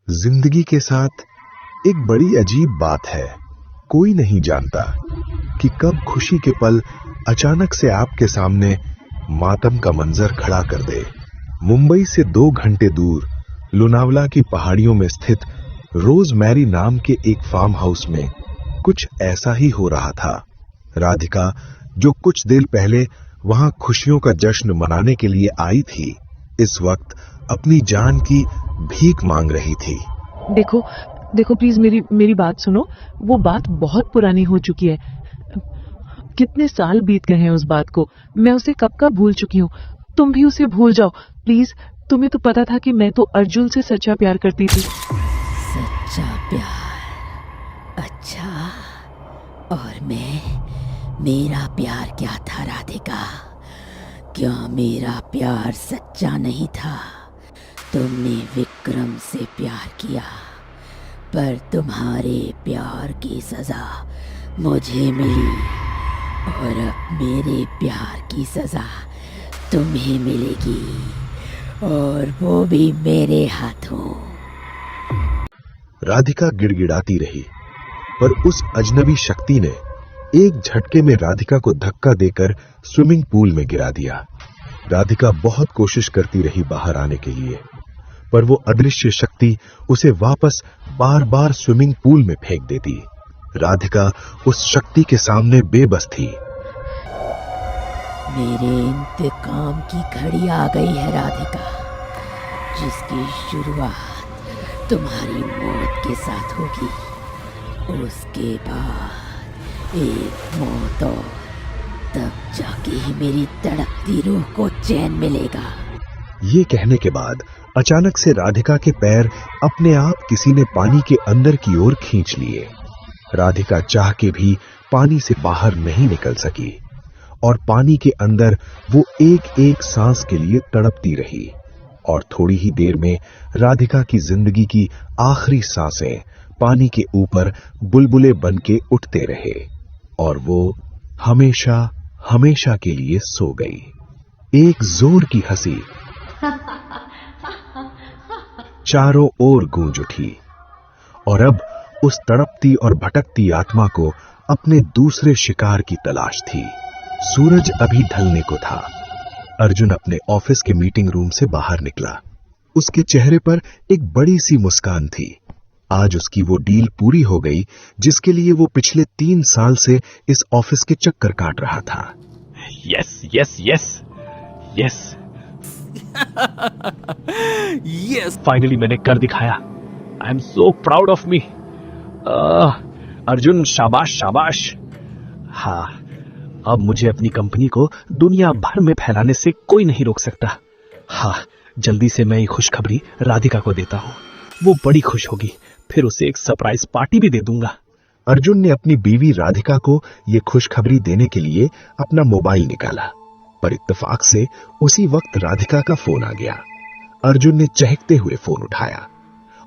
जिंदगी के साथ एक बड़ी अजीब बात है। कोई नहीं जानता कि कब खुशी के पल अचानक से आपके सामने मातम का मंजर खड़ा कर दे। मुंबई से 2 घंटे दूर लोनावला की पहाड़ियों में स्थित रोजमेरी नाम के एक फार्म हाउस में कुछ ऐसा ही हो रहा था। राधिका, जो कुछ देर पहले वहां खुशियों का जश्न मनाने के लिए आई थी, इस वक्त अपनी जान की भीख मांग रही थी। देखो प्लीज मेरी बात सुनो। वो बात बहुत पुरानी हो चुकी है। कितने साल बीत गए हैं उस बात को। मैं उसे कब का भूल चुकी हूँ। तुम भी उसे भूल जाओ प्लीज। तुम्हें तो पता था कि मैं तो अर्जुन से सच्चा प्यार करती थी। सच्चा प्यार? अच्छा, और मेरा प्यार क्या था राधिका? क्या मेरा प्यार सच्चा नहीं था? तुमने विक्रम से प्यार किया, पर तुम्हारे प्यार की सजा मुझे मिली, और अब मेरे प्यार की सजा तुम्हें मिलेगी, और वो भी मेरे हाथों। राधिका गिड़गिड़ाती रही, पर उस अजनबी शक्ति ने एक झटके में राधिका को धक्का देकर स्विमिंग पूल में गिरा दिया। राधिका बहुत कोशिश करती रही बाहर आने के लिए, पर वो अदृश्य शक्ति उसे वापस बार बार स्विमिंग पूल में फेंक देती। राधिका उस शक्ति के सामने बेबस थी। मेरे इंतकाम की घड़ी आ गई है राधिका, जिसकी शुरुआत तुम्हारी मौत के साथ होगी। उसके बाद एक मौत और, तब जाके ही मेरी तड़पती रूह को चैन मिलेगा। ये कहने के बाद अचानक से राधिका के पैर अपने आप किसी ने पानी के अंदर की ओर खींच लिए। राधिका चाह के भी पानी से बाहर नहीं निकल सकी, और पानी के अंदर वो एक एक सांस के लिए तड़पती रही। और थोड़ी ही देर में राधिका की जिंदगी की आखिरी सांसें पानी के ऊपर बुलबुले बन के उठते रहे, और वो हमेशा हमेशा के लिए सो गई। एक जोर की हंसी चारों ओर गूंज उठी, और अब उस तड़पती और भटकती आत्मा को अपने दूसरे शिकार की तलाश थी। सूरज अभी ढलने को था। अर्जुन अपने ऑफिस के मीटिंग रूम से बाहर निकला। उसके चेहरे पर एक बड़ी सी मुस्कान थी। आज उसकी वो डील पूरी हो गई जिसके लिए वो पिछले 3 साल से इस ऑफिस के चक्कर काट रहा था। Yes yes yes yes yes, finally मैंने कर दिखाया। I am so proud of me. Arjun, शाबाश शाबाश। हाँ, अब मुझे अपनी कंपनी को दुनिया भर में फैलाने से कोई नहीं रोक सकता। हाँ, जल्दी से मैं ये खुशखबरी राधिका को देता हूँ। वो बड़ी खुश होगी। फिर उसे एक सरप्राइज पार्टी भी दे दूंगा। अर्जुन ने अपनी बीवी राधिका को ये खुशखबरी देने के लिए अपना मोबाइल निकाला, पर इत्तेफाक से उसी वक्त राधिका का फोन आ गया। अर्जुन ने चहकते हुए फोन उठाया,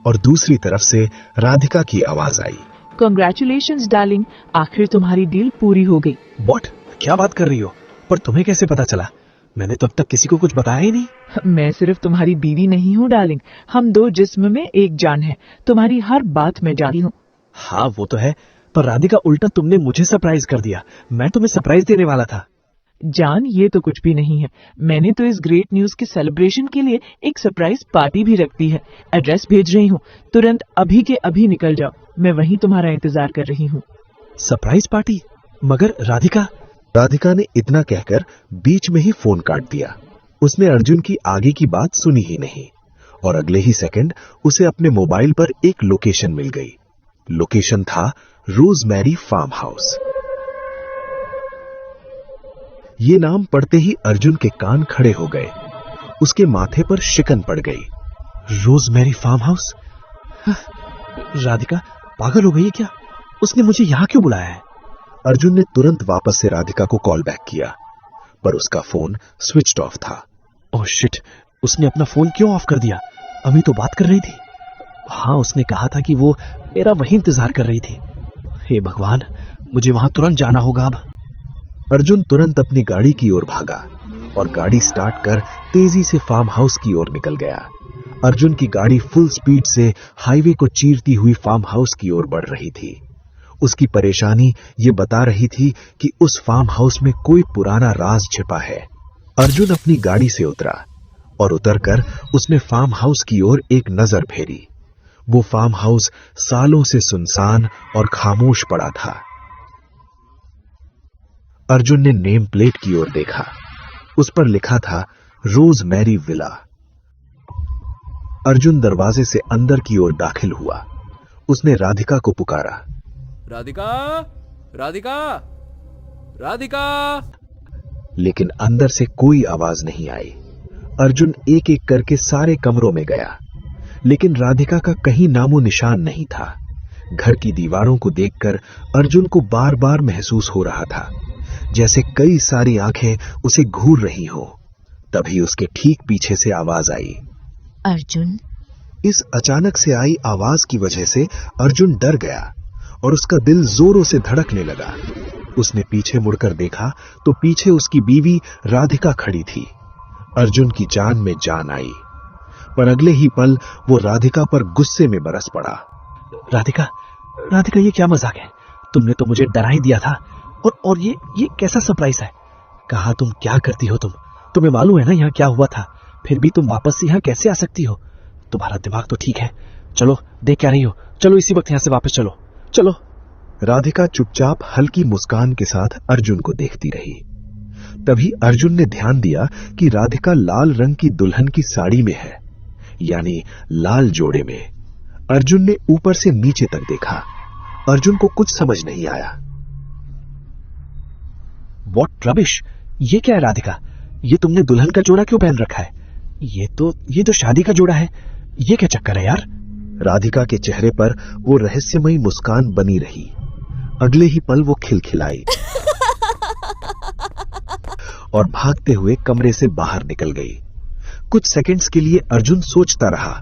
और दूसरी तरफ से राधिका की आवाज आई। कांग्रेचुलेशंस डार्लिंग, आखिर तुम्हारी डील पूरी हो गई। व्हाट? क्या बात कर रही हो? पर तुम्हें कैसे पता चला? मैंने तो अब तक किसी को कुछ बताया ही नहीं। मैं सिर्फ तुम्हारी बीवी नहीं हूँ डार्लिंग, हम 2 जिस्म में एक जान है। तुम्हारी हर बात मैं जानती हूँ। हाँ वो तो है, पर राधिका, उल्टा तुमने मुझे सरप्राइज कर दिया। मैं तुम्हें सरप्राइज देने वाला था। जान, ये तो कुछ भी नहीं है। मैंने तो इस ग्रेट न्यूज के सेलिब्रेशन के लिए एक सरप्राइज पार्टी भी रख दी है। एड्रेस भेज रही हूँ, तुरंत अभी के अभी निकल जाओ। मैं वहीं तुम्हारा इंतजार कर रही हूँ। Surprise party? मगर राधिका। राधिका ने इतना कहकर बीच में ही फोन काट दिया। उसने अर्जुन की आगे की बात सुनी ही नहीं, और अगले ही सेकंड उसे अपने मोबाइल पर एक लोकेशन मिल गई। लोकेशन था रोजमेरी फार्म हाउस। ये नाम पढ़ते ही अर्जुन के कान खड़े हो गए। उसके माथे पर शिकन पड़ गई। Rosemary farm house? राधिका पागल हो गई है क्या? उसने मुझे यहां क्यों बुलाया है? अर्जुन ने तुरंत वापस से राधिका को कॉल बैक किया, पर उसका फोन स्विच्ड ऑफ था। ओह शिट, उसने अपना फोन क्यों ऑफ कर दिया? अभी तो बात कर रही थी। हाँ, उसने कहा था कि वो मेरा वहीं इंतजार कर रही थी। हे भगवान, मुझे वहां तुरंत जाना होगा अब। अर्जुन तुरंत अपनी गाड़ी की ओर भागा और गाड़ी स्टार्ट कर तेजी से फार्म हाउस की ओर निकल गया। अर्जुन की गाड़ी फुल स्पीड से हाईवे को चीरती हुई फार्म हाउस की ओर बढ़ रही थी। उसकी परेशानी ये बता रही थी कि उस फार्म हाउस में कोई पुराना राज छिपा है। अर्जुन अपनी गाड़ी से उतरा और उतरकर उसने फार्म हाउस की ओर एक नजर फेरी। वो फार्म हाउस सालों से सुनसान और खामोश पड़ा था। अर्जुन ने नेम प्लेट की ओर देखा। उस पर लिखा था रोजमेरी विला। अर्जुन दरवाजे से अंदर की ओर दाखिल हुआ। उसने राधिका को पुकारा, राधिका, राधिका, राधिका। लेकिन अंदर से कोई आवाज नहीं आई। अर्जुन एक एक करके सारे कमरों में गया, लेकिन राधिका का कहीं नामो निशान नहीं था। घर की दीवारों को देखकर अर्जुन को बार बार महसूस हो रहा था जैसे कई सारी आंखें उसे घूर रही हो। तभी उसके ठीक पीछे से आवाज आई, अर्जुन। इस अचानक से आई आवाज की वजह से अर्जुन डर गया और उसका दिल जोरों से धड़कने लगा। उसने पीछे मुड़कर देखा तो पीछे उसकी बीवी राधिका खड़ी थी। अर्जुन की जान में जान आई, पर अगले ही पल वो राधिका पर गुस्से में बरस पड़ा। राधिका, राधिका, ये क्या मजाक है? तुमने तो मुझे डरा ही दिया था। और ये कैसा सरप्राइज है? कहा तुम क्या करती हो? तुम्हें मालूम है ना यहाँ क्या हुआ था? फिर भी तुम वापस से यहाँ कैसे आ सकती हो? तुम्हारा दिमाग तो ठीक है। चलो, देख क्या रही हो? चलो इसी वक्त यहाँ से वापस चलो, चलो। राधिका चुपचाप हल्की मुस्कान के साथ अर्जुन को देखती रही। तभी अर्जुन ने ध्यान दिया कि राधिका लाल रंग की दुल्हन की साड़ी में है, यानी लाल जोड़े में। अर्जुन ने ऊपर से नीचे तक देखा। अर्जुन को कुछ समझ नहीं आया। What rubbish! ये क्या है राधिका? ये तुमने दुल्हन का जोड़ा क्यों पहन रखा है? ये तो शादी का जोड़ा है। ये क्या चक्कर है यार? राधिका के चेहरे पर वो रहस्यमयी मुस्कान बनी रही। अगले ही पल वो खिलखिलाई और भागते हुए कमरे से बाहर निकल गई। कुछ सेकंड्स के लिए अर्जुन सोचता रहा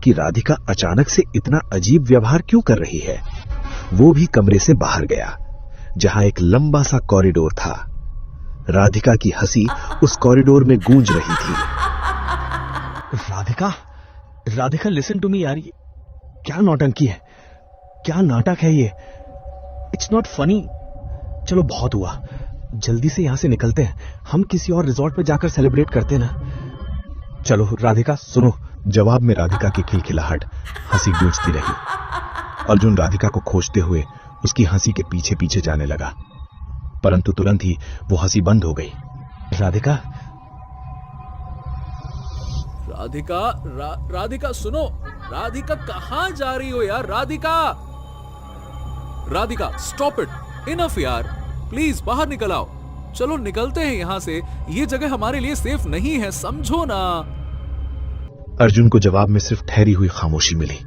कि राधिका अचानक से इतना अजीब व्यवहार क्यों कर रही है। वो भी कमरे से बाहर गया, जहां एक लंबा सा कॉरिडोर था। राधिका की हंसी उस कॉरिडोर में गूंज रही थी। राधिका, लिसन टू मी यार। ये क्या नौटंकी है? क्या नाटक है ये? It's not funny. चलो बहुत हुआ, जल्दी से यहां से निकलते हैं। हम किसी और रिजॉर्ट पे जाकर सेलिब्रेट करते हैं ना। चलो राधिका, सुनो। जवाब में राधिका की खिलखिलाहट हंसी गूंजती रही। अर्जुन राधिका को खोजते हुए उसकी हंसी के पीछे पीछे जाने लगा, परंतु तुरंत ही वो हंसी बंद हो गई। राधिका, राधिका सुनो। राधिका कहां जा रही हो यार? Radhika stop it. इनफ यार, प्लीज बाहर निकल आओ। चलो निकलते हैं यहां से। ये जगह हमारे लिए सेफ नहीं है, समझो ना। अर्जुन को जवाब में सिर्फ ठहरी हुई खामोशी मिली।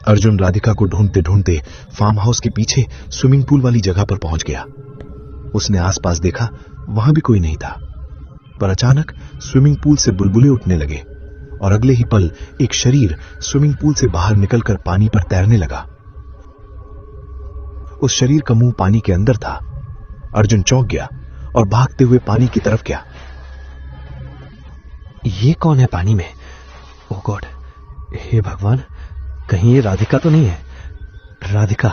अर्जुन राधिका को ढूंढते ढूंढते फार्म हाउस के पीछे स्विमिंग पूल वाली जगह पर पहुंच गया। उसने आसपास देखा, वहां भी कोई नहीं था। पर अचानक स्विमिंग पूल से बुलबुले उठने लगे और अगले ही पल एक शरीर स्विमिंग पूल से बाहर निकलकर पानी पर तैरने लगा। उस शरीर का मुंह पानी के अंदर था। अर्जुन चौंक गया और भागते हुए पानी की तरफ गया। ये कौन है पानी में? ओह गॉड, हे भगवान, कहीं ये राधिका तो नहीं है? राधिका!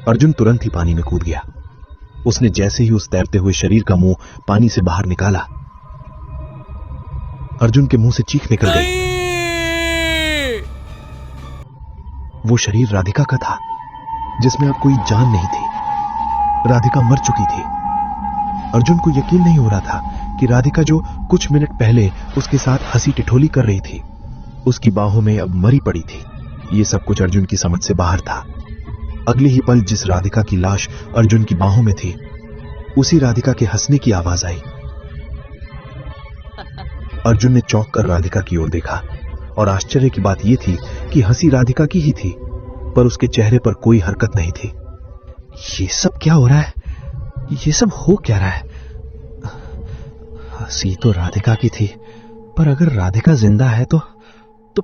अर्जुन तुरंत ही पानी में कूद गया। उसने जैसे ही उस तैरते हुए शरीर का मुंह पानी से बाहर निकाला, अर्जुन के मुंह से चीख निकल गई। वो शरीर राधिका का था, जिसमें अब कोई जान नहीं थी। राधिका मर चुकी थी। अर्जुन को यकीन नहीं हो रहा था कि राधिका जो कुछ मिनट पहले उसके साथ हंसी टिठोली कर रही थी, उसकी बाहों में अब मरी पड़ी थी। ये सब कुछ अर्जुन की समझ से बाहर था। अगले ही पल जिस राधिका की लाश अर्जुन की बाहों में थी, उसी राधिका के हंसने की आवाज आई। अर्जुन ने चौंक कर राधिका की ओर देखा और आश्चर्य की बात यह थी कि हंसी राधिका की ही थी, पर उसके चेहरे पर कोई हरकत नहीं थी। ये सब क्या हो रहा है? ये सब हो क्या रहा है? हंसी तो राधिका की थी, पर अगर राधिका जिंदा है तो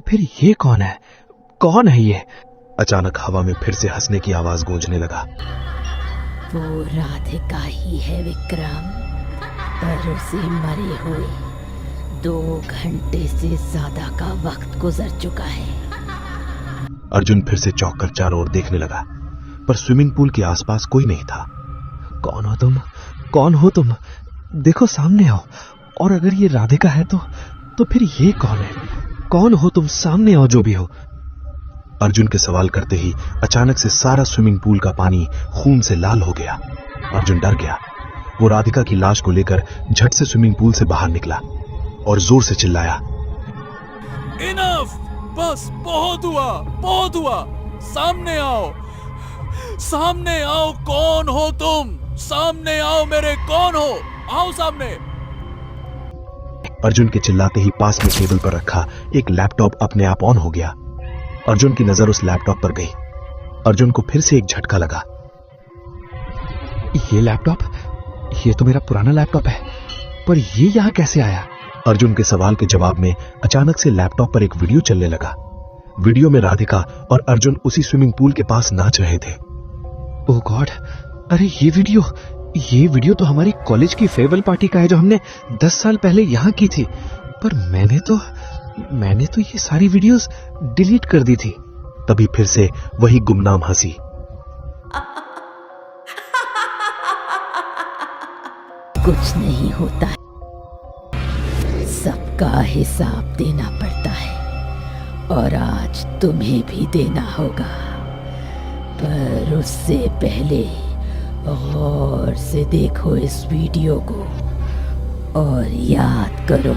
फिर ये कौन है? कौन है ये? अचानक हवा में फिर से हंसने की आवाज गूंजने लगा। वो राधिका ही है विक्रम, पर उसे मरे हुए 2 घंटे से ज्यादा का वक्त गुजर चुका है। अर्जुन फिर से चौंक कर चारों ओर देखने लगा, पर स्विमिंग पूल के आसपास कोई नहीं था। कौन हो तुम? कौन हो तुम? देखो सामने आओ। और अगर ये राधिका है तो फिर ये कौन है? कौन हो तुम? सामने आओ जो भी हो। अर्जुन के सवाल करते ही अचानक से सारा स्विमिंग पूल का पानी खून से लाल हो गया। अर्जुन डर गया। वो राधिका की लाश को लेकर झट से स्विमिंग पूल से बाहर निकला और जोर से चिल्लाया, इनफ! बस बहुत हुआ। सामने आओ। कौन हो तुम? सामने आओ मेरे, कौन हो? आओ सामने। अर्जुन के चिल्लाते ही पास में टेबल पर रखा एक लैपटॉप अपने आप ऑन हो गया। अर्जुन की नजर उस लैपटॉप पर गई। अर्जुन को फिर से एक झटका लगा। ये लैपटॉप, ये तो मेरा पुराना लैपटॉप है, पर ये यहां कैसे आया? अर्जुन के सवाल के जवाब में अचानक से लैपटॉप पर एक वीडियो चलने लगा। वीडियो में राधिका और अर्जुन उसी स्विमिंग पूल के पास नाच रहे थे। ओह गॉड! अरे ये वीडियो तो हमारी कॉलेज की फेयरवेल पार्टी का है जो हमने 10 साल पहले यहां की थी। पर मैंने तो ये सारी वीडियोस डिलीट कर दी थी। तभी फिर से वही गुमनाम हंसी। कुछ नहीं होता है, सबका हिसाब देना पड़ता है और आज तुम्हें भी देना होगा। पर उससे पहले गौर से देखो इस वीडियो को और याद करो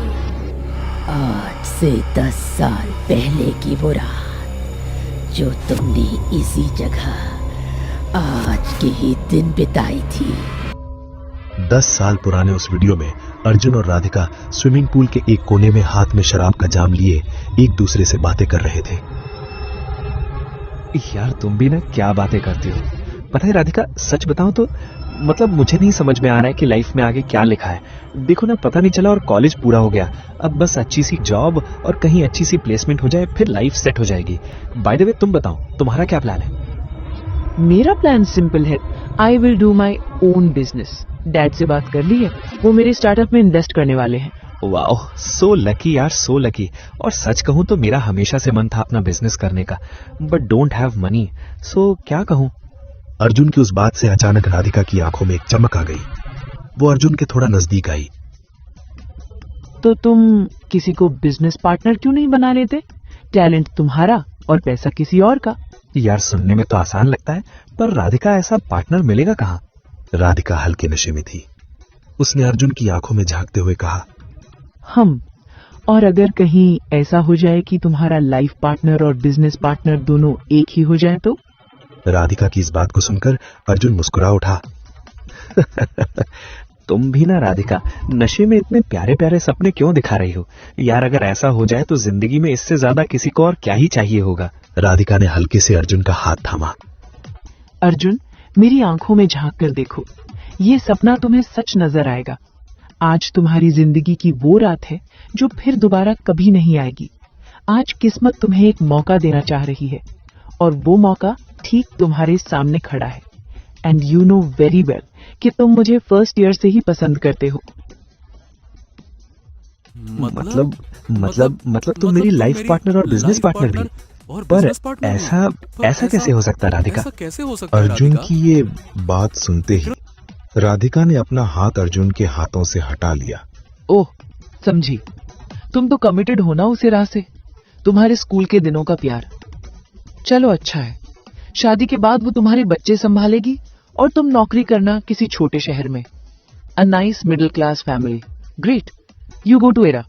आज से 10 साल पहले की वो रात जो तुमने इसी जगह आज के ही दिन बिताई थी। 10 साल पुराने उस वीडियो में अर्जुन और राधिका स्विमिंग पूल के एक कोने में हाथ में शराब का जाम लिए एक दूसरे से बातें कर रहे थे। यार तुम भी ना क्या बातें करती हो। पता है राधिका, सच बताऊं तो मतलब मुझे नहीं समझ में आ रहा है कि लाइफ में आगे क्या लिखा है। देखो ना, पता नहीं चला और कॉलेज पूरा हो गया। अब बस अच्छी सी जॉब और कहीं अच्छी सी प्लेसमेंट हो जाए, फिर लाइफ सेट हो जाएगी। बाय द वे तुम बताओ, तुम्हारा क्या प्लान है? मेरा प्लान सिंपल है। I will do my own business. Dad से बात कर ली है, वो मेरे स्टार्टअप में इन्वेस्ट करने वाले हैं। वाओ, सो लकी यार, सो लकी। और सच कहूं तो मेरा हमेशा से मन था अपना बिजनेस करने का, बट डोंट हैव मनी। सो क्या कहूं? अर्जुन की उस बात से अचानक राधिका की आंखों में एक चमक आ गई। वो अर्जुन के थोड़ा नजदीक आई। तो तुम किसी को बिजनेस पार्टनर क्यों नहीं बना लेते? टैलेंट तुम्हारा और पैसा किसी और का। यार सुनने में तो आसान लगता है, पर राधिका ऐसा पार्टनर मिलेगा कहाँ? राधिका हल्के नशे में थी। उसने अर्जुन की आंखों में झांकते हुए कहा, हम। और अगर कहीं ऐसा हो जाए कि तुम्हारा लाइफ पार्टनर और बिजनेस पार्टनर दोनों एक ही हो जाए तो? राधिका की इस बात को सुनकर अर्जुन मुस्कुरा उठा। तुम भी ना राधिका, नशे में इतने प्यारे प्यारे सपने क्यों दिखा रही हो? यार अगर ऐसा हो जाए तो जिंदगी में इससे ज्यादा किसी को और क्या ही चाहिए होगा। राधिका ने हल्के से अर्जुन का हाथ थामा। अर्जुन, मेरी आंखों में झांक कर देखो, ये सपना तुम्हें सच नजर आएगा। आज तुम्हारी जिंदगी की वो रात है जो फिर दोबारा कभी नहीं आएगी। आज किस्मत तुम्हें एक मौका देना चाह रही है और वो मौका ठीक तुम्हारे सामने खड़ा है। And you know very well कि तुम मुझे फर्स्ट ईयर से ही पसंद करते हो। मतलब तुम मेरी लाइफ पार्टनर और बिजनेस पार्टनर भी। पर ऐसा कैसे हो सकता राधिका? अर्जुन की ये बात सुनते ही राधिका ने अपना हाथ अर्जुन के हाथों से हटा लिया। ओह, समझी। तुम तो कमिटेड हो ना उसे राह से। तुम्हारे स्कूल के दिनों का प्यार। चलो अच्छा है, शादी के बाद वो तुम्हारे बच्चे संभालेगी और तुम नौकरी करना किसी छोटे शहर में। A nice middle class family. Great, you go to era.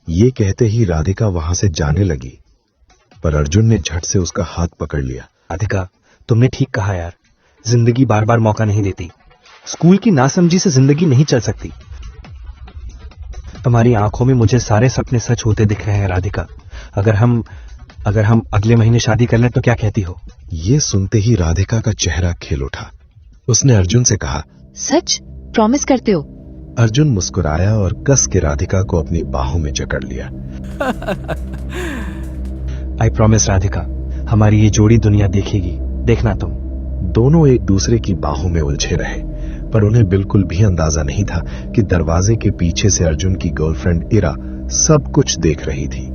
ये कहते ही राधिका वहां से जाने लगी, पर अर्जुन ने झट से उसका हाथ पकड़ लिया। राधिका, तुमने ठीक कहा यार, जिंदगी बार बार मौका नहीं देती। स्कूल की नासमझी से जिंदगी नहीं चल सकती। तुम्हारी आंखों में मुझे सारे सपने सच होते दिख रहे हैं राधिका। अगर हम अगले महीने शादी कर लें तो क्या कहती हो? ये सुनते ही राधिका का चेहरा खिल उठा। उसने अर्जुन से कहा, सच? प्रॉमिस करते हो? अर्जुन मुस्कुराया और कस के राधिका को अपनी बाहों में जकड़ लिया। आई प्रॉमिस राधिका, हमारी ये जोड़ी दुनिया देखेगी, देखना तुम। दोनों एक दूसरे की बाहों में उलझे रहे, पर उन्हें बिल्कुल भी अंदाजा नहीं था कि दरवाजे के पीछे से अर्जुन की गर्लफ्रेंड इरा सब कुछ देख रही थी।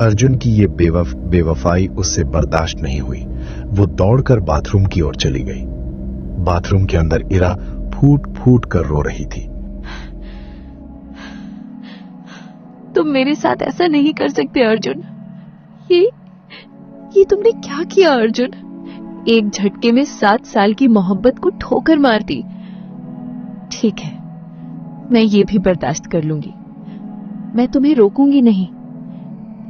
अर्जुन की ये बेवफाई उससे बर्दाश्त नहीं हुई। वो दौड़कर बाथरूम की ओर चली गई। बाथरूम के अंदर इरा फूट फूट कर रो रही थी। तुम मेरे साथ ऐसा नहीं कर सकते अर्जुन। ये तुमने क्या किया अर्जुन? एक झटके में 7 साल की मोहब्बत को ठोकर मार दी। ठीक है, मैं ये भी बर्दाश्त कर लूंगी। मैं तुम्हें रोकूंगी नहीं,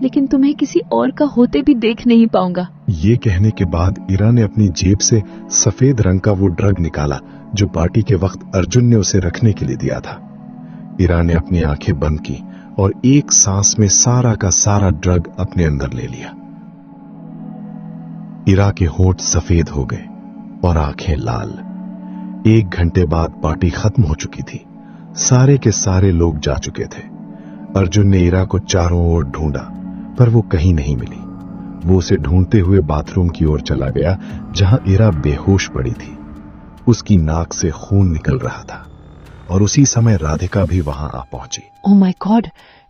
लेकिन तुम्हें किसी और का होते भी देख नहीं पाऊंगा। ये कहने के बाद इरा ने अपनी जेब से सफेद रंग का वो ड्रग निकाला जो पार्टी के वक्त अर्जुन ने उसे रखने के लिए दिया था। इरा ने अपनी आंखें बंद की और एक सांस में सारा का सारा ड्रग अपने अंदर ले लिया। इरा के होंठ सफेद हो गए और आंखें लाल। 1 घंटे बाद पार्टी खत्म हो चुकी थी। सारे के सारे लोग जा चुके थे। अर्जुन ने इरा को चारों ओर ढूंढा, पर वो कहीं नहीं मिली। वो उसे ढूंढते हुए बाथरूम की ओर चला गया, जहां इरा बेहोश पड़ी थी। उसकी नाक से खून निकल रहा था और उसी समय राधिका भी वहां आ पहुंची। ओह माय गॉड,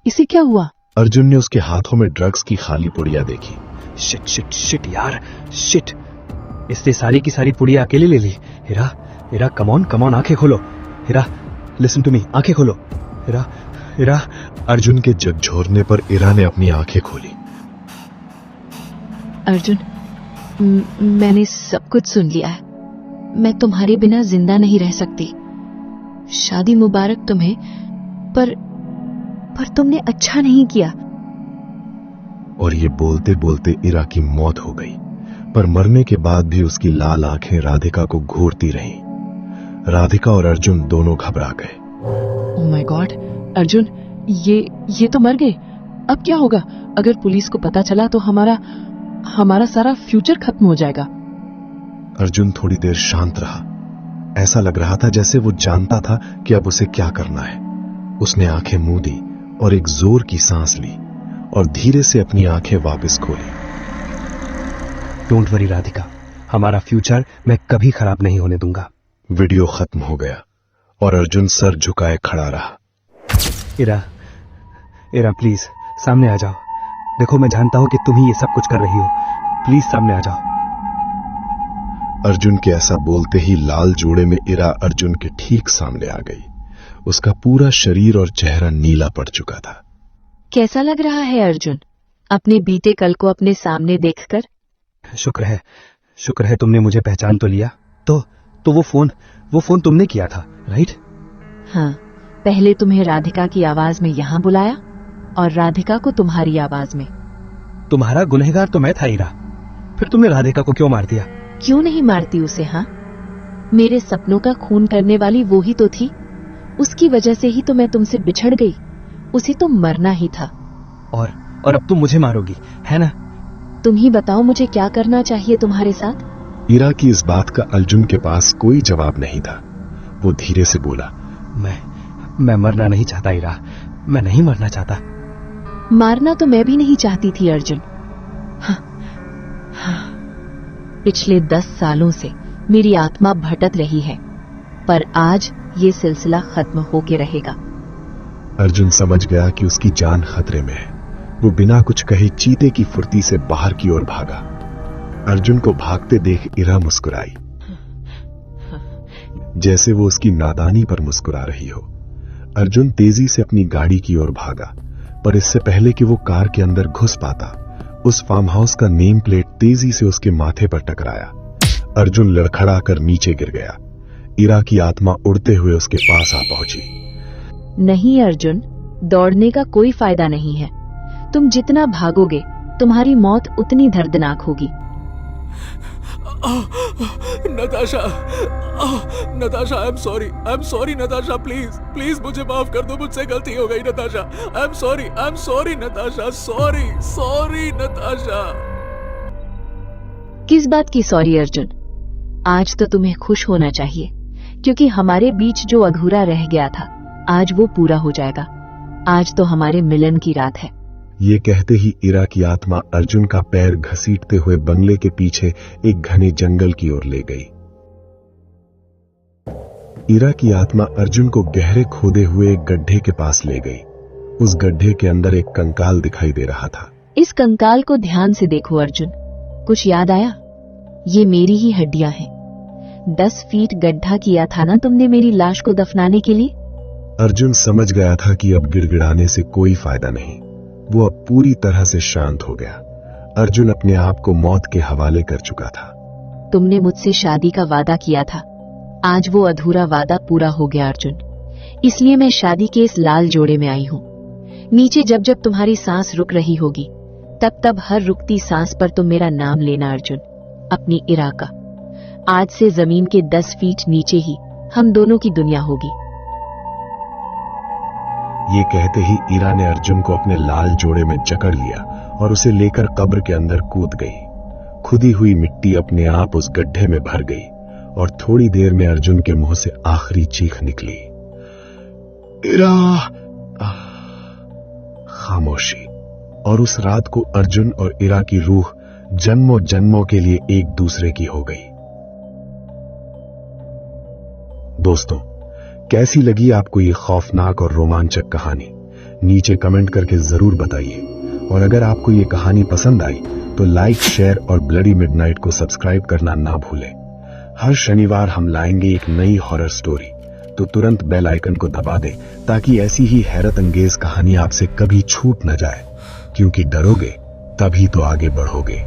इसे क्या हुआ? अर्जुन ने उसके हाथों में ड्रग्स की खाली पुड़िया देखी। शिट शिट शिट यार, शिट। इसने सारी की सारी पुड़िया अकेले ले ली। इरा, इरा कम ऑन आंखें खोलो। इरा, लिसन टू मी, आंखें खोलो। इरा, इरा। अर्जुन के झकझोरने पर इरा ने अपनी आंखें खोली। अर्जुन, मैंने सब कुछ सुन लिया है। मैं तुम्हारे बिना जिंदा नहीं रह सकती। शादी मुबारक तुम्हें, पर तुमने अच्छा नहीं किया। और ये बोलते बोलते इरा की मौत हो गई, पर मरने के बाद भी उसकी लाल आंखें राधिका को घूरती रहीं। राधिका और अर्जुन दोनों घबरा गए। ओह माय गॉड, अर्जुन, ये तो मर गए। अब क्या होगा? अगर पुलिस को पता चला तो हमारा सारा फ्यूचर खत्म हो जाएगा। अर्जुन थोड़ी देर शांत रहा। ऐसा लग रहा था जैसे वो जानता था कि अब उसे क्या करना है। उसने आंखें मूंदी और एक जोर की सांस ली और धीरे से अपनी आंखें वापस खोली। डोंट वरी राधिका, हमारा फ्यूचर मैं कभी खराब नहीं होने दूंगा। वीडियो खत्म हो गया और अर्जुन सर झुकाए खड़ा रहा। इरा प्लीज सामने आ जाओ। देखो, मैं जानता हूं कि तुम ही ये सब कुछ कर रही हो। प्लीज सामने आ जाओ। अर्जुन के ऐसा बोलते ही लाल जोड़े में इरा अर्जुन के ठीक सामने आ गई। उसका पूरा शरीर और चेहरा नीला पड़ चुका था। कैसा लग रहा है अर्जुन, अपने बीते कल को अपने सामने देखकर? शुक्र है तुमने मुझे पहचान तो लिया। तो वो फोन तुमने किया था, राइट? हाँ, पहले तुम्हें राधिका की आवाज में यहां बुलाया और राधिका को तुम्हारी आवाज में। तुम्हारा गुनहगार तो मैं था इरा, फिर तुमने राधिका को क्यों मार दिया? क्यों नहीं मारती उसे? हाँ, मेरे सपनों का खून करने वाली वो ही तो थी। उसकी वजह से ही तो मैं तुमसे बिछड़ गई। उसे तो मरना ही था। और अब तुम मुझे मारोगी, है ना? तुम ही बताओ मुझे क्या करना चाहिए तुम्हारे साथ? इरा की इस बात का अर्जुन के पास कोई जवाब नहीं था। वो धीरे से बोला, मैं मरना नहीं चाहता इरा, मैं नहीं मरना चाहता। मारना तो मैं भी नहीं चाहती थी अर्जुन। हाँ, पिछले 10 सालों से मेरी आत्मा भटक रही है, पर आज ये सिलसिला खत्म होके रहेगा। अर्जुन समझ गया कि उसकी जान खतरे में है। वो बिना कुछ कहे चीते की फुर्ती से बाहर की ओर भागा। अर्जुन को भागते देख इरा मुस्कुराई, जैसे वो उसकी नादानी पर मुस्कुरा रही हो। अर्जुन तेजी से अपनी गाड़ी की ओर भागा, पर इससे पहले कि वो कार के अंदर घुस पाता, उस फार्म हाउस का नेम प्लेट तेजी से उसके माथे पर टकराया। अर्जुन लड़खड़ा कर नीचे गिर गया। इरा की आत्मा उड़ते हुए उसके पास आ पहुंची। नहीं अर्जुन, दौड़ने का कोई फायदा नहीं है। तुम जितना भागोगे तुम्हारी मौत उतनी दर्दनाक होगी। Natasha, I am sorry Natasha, please मुझे माफ कर दो, मुझसे गलती हो गई Natasha. I am sorry Natasha, sorry Natasha. किस बात की सॉरी अर्जुन? आज तो तुम्हें खुश होना चाहिए, क्योंकि हमारे बीच जो अधूरा रह गया था आज वो पूरा हो जाएगा। आज तो हमारे मिलन की रात है। ये कहते ही इरा की आत्मा अर्जुन का पैर घसीटते हुए बंगले के पीछे एक घने जंगल की ओर ले गई। इरा की आत्मा अर्जुन को गहरे खोदे हुए एक गड्ढे के पास ले गई उस गड्ढे के अंदर एक कंकाल दिखाई दे रहा था। इस कंकाल को ध्यान से देखो अर्जुन, कुछ याद आया? ये मेरी ही हड्डियां हैं। 10 फीट गड्ढा किया था ना तुमने मेरी लाश को दफनाने के लिए? अर्जुन समझ गया था कि अब गिड़गिड़ाने से कोई फायदा नहीं। वो अब पूरी तरह से शांत हो गया। अर्जुन अपने आप को मौत के हवाले कर चुका था। तुमने मुझसे शादी का वादा किया था, आज वो अधूरा वादा पूरा हो गया अर्जुन। इसलिए मैं शादी के इस लाल जोड़े में आई हूँ। नीचे जब जब तुम्हारी सांस रुक रही होगी, तब तब हर रुकती सांस पर तुम मेरा नाम लेना अर्जुन, अपनी इरा का। आज से जमीन के 10 फीट नीचे ही हम दोनों की दुनिया होगी। ये कहते ही इरा ने अर्जुन को अपने लाल जोड़े में जकड़ लिया और उसे लेकर कब्र के अंदर कूद गई। खुदी हुई मिट्टी अपने आप उस गड्ढे में भर गई और थोड़ी देर में अर्जुन के मुंह से आखिरी चीख निकली, इरा। खामोशी। और उस रात को अर्जुन और इरा की रूह जन्मों जन्मों के लिए एक दूसरे की हो गई। दोस्तों, कैसी लगी आपको ये खौफनाक और रोमांचक कहानी? नीचे कमेंट करके जरूर बताइए। और अगर आपको ये कहानी पसंद आई तो लाइक, शेयर और ब्लडी मिडनाइट को सब्सक्राइब करना ना भूलें। हर शनिवार हम लाएंगे एक नई हॉरर स्टोरी, तो तुरंत बेल आइकन को दबा दें ताकि ऐसी ही हैरत अंगेज कहानी आपसे कभी छूट न जाए, क्योंकि डरोगे तभी तो आगे बढ़ोगे।